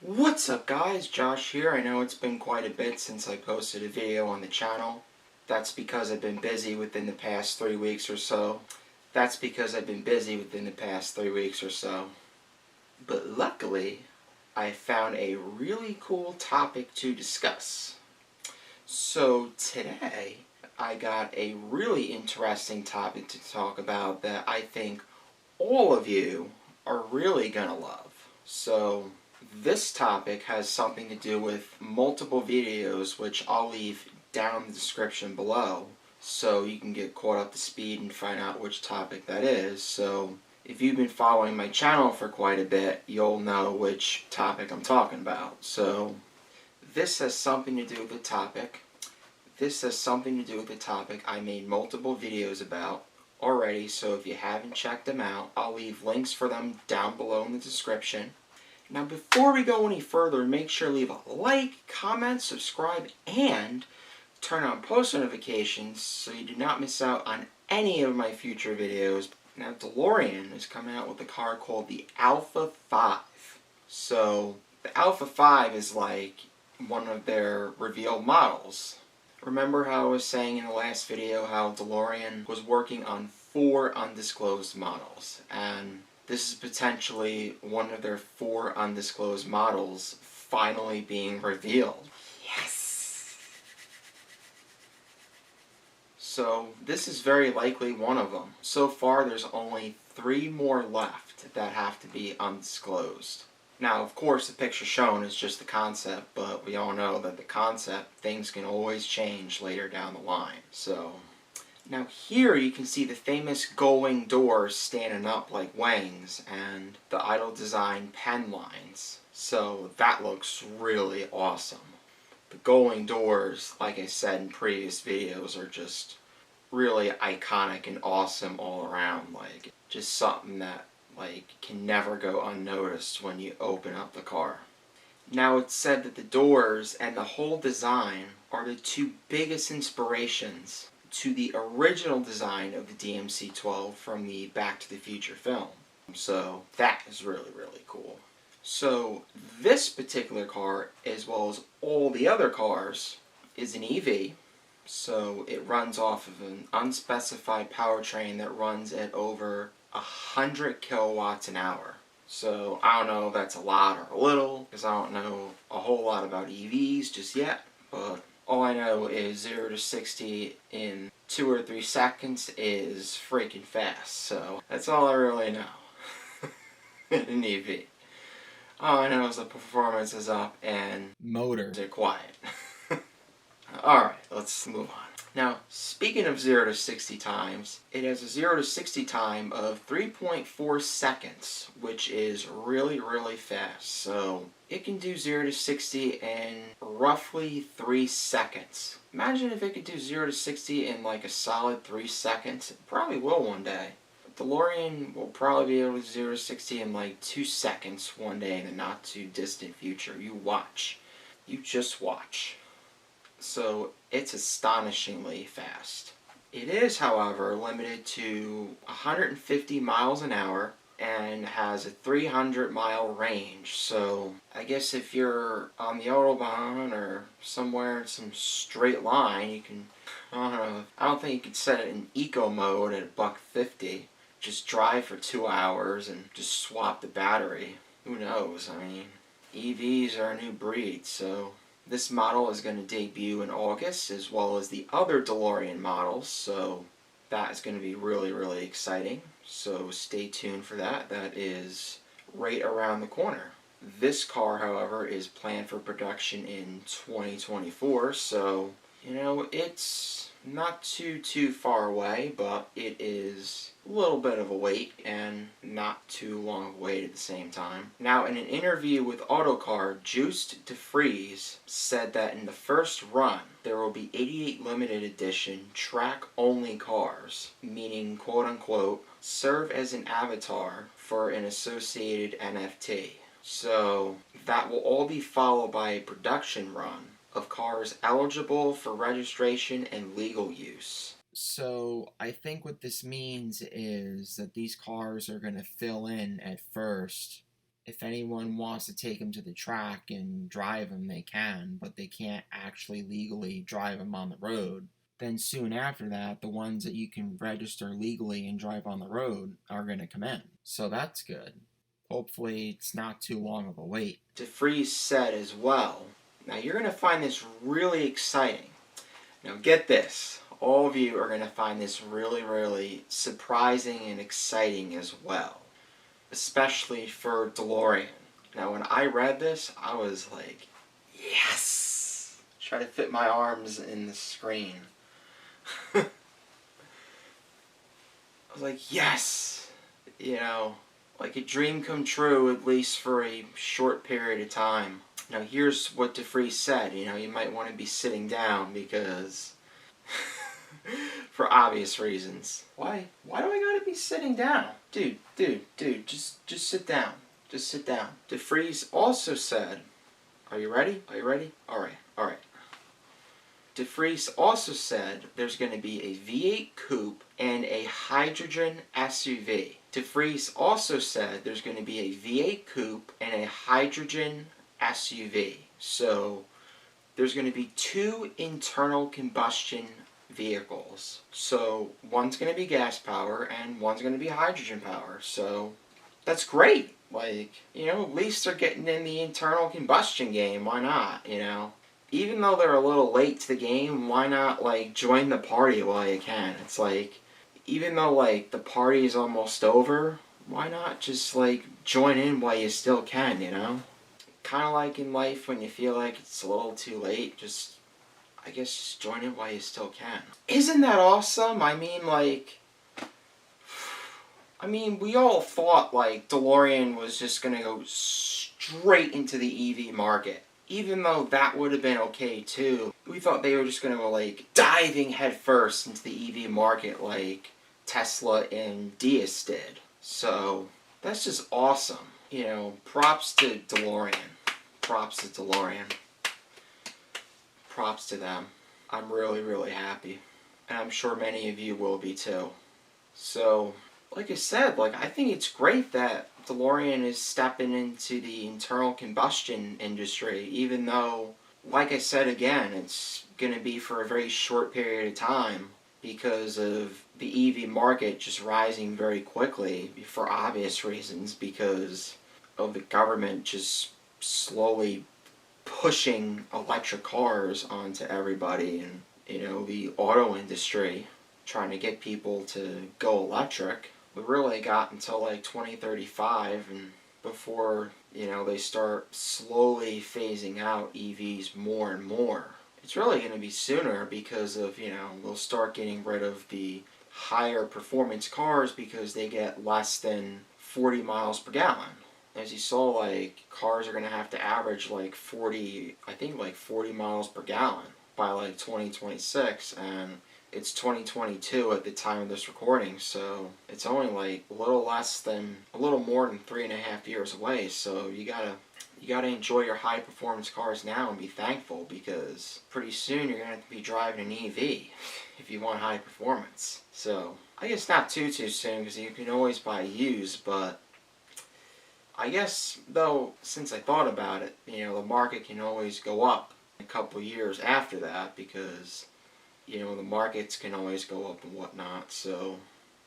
What's up guys, Josh here. I know it's been quite a bit since I posted a video on the channel. That's because I've been busy within the past 3 weeks or so. But luckily, I found a really cool topic to discuss. So today, I got a really interesting topic to talk about that I think all of you are really gonna love. So this topic has something to do with multiple videos, which I'll leave down in the description below, so you can get caught up to speed and find out which topic that is. So if you've been following my channel for quite a bit, you'll know which topic I'm talking about. So this has something to do with the topic. I made multiple videos about already, so if you haven't checked them out, I'll leave links for them down below in the description. Now before we go any further, make sure to leave a like, comment, subscribe, and turn on post notifications so you do not miss out on any of my future videos. Now DeLorean is coming out with a car called the Alpha 5. So the Alpha 5 is like one of their revealed models. Remember how I was saying in the last video how DeLorean was working on 4 undisclosed models, and this is potentially one of their 4 undisclosed models finally being revealed. Yes! So this is very likely one of them. So far there's only 3 more left that have to be undisclosed. Now, of course, the picture shown is just the concept, but we all know that the concept, things can always change later down the line. So, now here you can see the famous gullwing doors standing up like wings, and the idle design pen lines. So that looks really awesome. The gullwing doors, like I said in previous videos, are just really iconic and awesome all around. Like, just something that can never go unnoticed when you open up the car. Now it's said that the doors and the whole design are the 2 biggest inspirations to the original design of the DMC-12 from the Back to the Future film. So that is really, really cool. So this particular car, as well as all the other cars, is an EV. So it runs off of an unspecified powertrain that runs at over 100 kilowatts an hour. So I don't know if that's a lot or a little, because I don't know a whole lot about EVs just yet, but all I know is 0 to 60 in 2 or 3 seconds is freaking fast. So that's all I really know in an EV. All I know is the performance is up and motors are quiet. Alright, let's move on. Now, speaking of 0 to 60 times, it has a 0 to 60 time of 3.4 seconds, which is really, really fast. So, it can do 0 to 60 in roughly 3 seconds. Imagine if it could do 0 to 60 in like a solid 3 seconds. It probably will one day. DeLorean will probably be able to do 0 to 60 in like 2 seconds one day in the not too distant future. You watch. You just watch. So it's astonishingly fast. It is, however, limited to 150 miles an hour and has a 300-mile range. So I guess if you're on the Autobahn or somewhere in some straight line, you can, I don't think you could set it in eco mode at $1.50. Just drive for 2 hours and just swap the battery. Who knows? I mean, EVs are a new breed, so this model is going to debut in August, as well as the other DeLorean models, so that is going to be really, really exciting. So stay tuned for that. That is right around the corner. This car, however, is planned for production in 2024, so, it's not too far away, but it is a little bit of a wait and not too long of a wait at the same time. Now, in an interview with Autocar, Juiced DeFries said that in the first run, there will be 88 limited edition track-only cars, meaning, quote-unquote, serve as an avatar for an associated NFT. So, that will all be followed by a production run of cars eligible for registration and legal use. So I think what this means is that these cars are going to fill in at first if anyone wants to take them to the track and drive them, they can, but they can't actually legally drive them on the road. Then soon after that, the ones that you can register legally and drive on the road are going to come in. So that's good. Hopefully it's not too long of a wait. DeFreeze said as well, now you're going to find this really exciting. Now get this, all of you are going to find this really, really surprising and exciting as well. Especially for DeLorean. Now when I read this, I was like, yes! Try to fit my arms in the screen. I was like, yes! You know, like a dream come true, at least for a short period of time. Now here's what DeFreeze said, you know, you might want to be sitting down because... for obvious reasons. Why do I gotta be sitting down? Dude, just sit down. Just sit down. DeFreeze also said, are you ready? Are you ready? Alright. DeFreeze also said there's going to be a V8 coupe and a hydrogen SUV. DeFreeze also said there's going to be a V8 coupe and a hydrogen SUV. So there's going to be 2 internal combustion vehicles. So one's going to be gas power and one's going to be hydrogen power. So that's great. Like, you know, at least they're getting in the internal combustion game. Why not, you know? Even though they're a little late to the game, why not, like, join the party while you can? It's like, even though, like, the party is almost over, why not just, like, join in while you still can, you know? Kind of like in life when you feel like it's a little too late, I guess just join in while you still can. Isn't that awesome? I mean, we all thought, like, DeLorean was just gonna go straight into the EV market. Even though that would have been okay, too. We thought they were just gonna go, like, diving headfirst into the EV market like Tesla and Dias did. So, that's just awesome. You know, props to DeLorean. Props to DeLorean. Props to them. I'm really, really happy. And I'm sure many of you will be too. So, like I said, I think it's great that DeLorean is stepping into the internal combustion industry, even though, like I said again, it's going to be for a very short period of time because of the EV market just rising very quickly for obvious reasons, because of the government just slowly pushing electric cars onto everybody, and, you know, the auto industry trying to get people to go electric. We really got until like 2035 and before, you know, they start slowly phasing out EVs more and more. It's really going to be sooner because of, you know, they'll start getting rid of the higher performance cars because they get less than 40 miles per gallon. As you saw, like, cars are going to have to average like 40 miles per gallon by like 2026, and it's 2022 at the time of this recording, so it's only like a little more than 3.5 years away. So you gotta enjoy your high performance cars now and be thankful, because pretty soon you're gonna have to be driving an EV if you want high performance. So I guess not too soon, because you can always buy used, but I guess though, since I thought about it, you know, the market can always go up a couple years after that, because, you know, the markets can always go up and whatnot. So,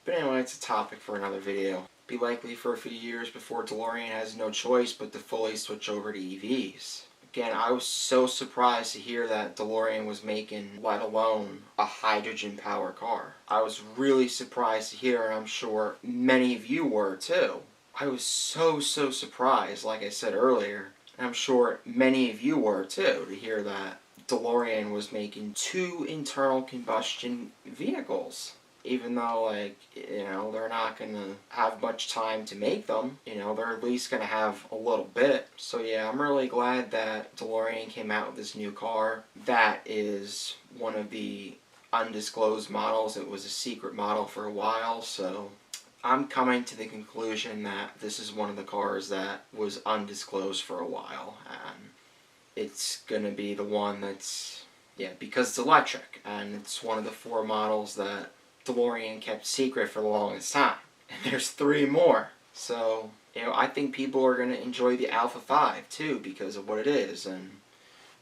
but anyway, it's a topic for another video. Be likely for a few years before DeLorean has no choice but to fully switch over to EVs. Again, I was so surprised to hear that DeLorean was making, let alone a hydrogen power car. I was really surprised to hear, and I'm sure many of you were too. I was so surprised, like I said earlier, and I'm sure many of you were too, to hear that DeLorean was making 2 internal combustion vehicles. Even though, like, you know, they're not going to have much time to make them, you know, they're at least going to have a little bit. So yeah, I'm really glad that DeLorean came out with this new car. That is one of the undisclosed models. It was a secret model for a while, so I'm coming to the conclusion that this is one of the cars that was undisclosed for a while, and it's going to be the one that's, yeah, because it's electric, and it's one of the 4 models that DeLorean kept secret for the longest time. And there's 3 more. So, You know, I think people are going to enjoy the Alpha 5 too because of what it is, and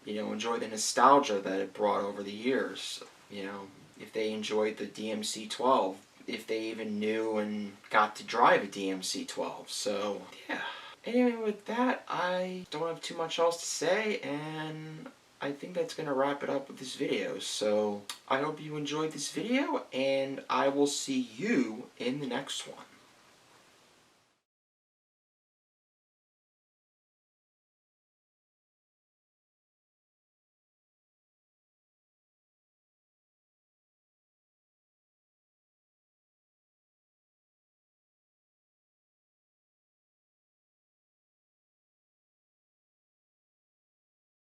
you know, enjoy the nostalgia that it brought over the years. You know, if they enjoyed the DMC-12, if they even knew and got to drive a DMC-12. So, yeah. Anyway, with that, I don't have too much else to say, and I think that's going to wrap it up with this video. So, I hope you enjoyed this video, and I will see you in the next one.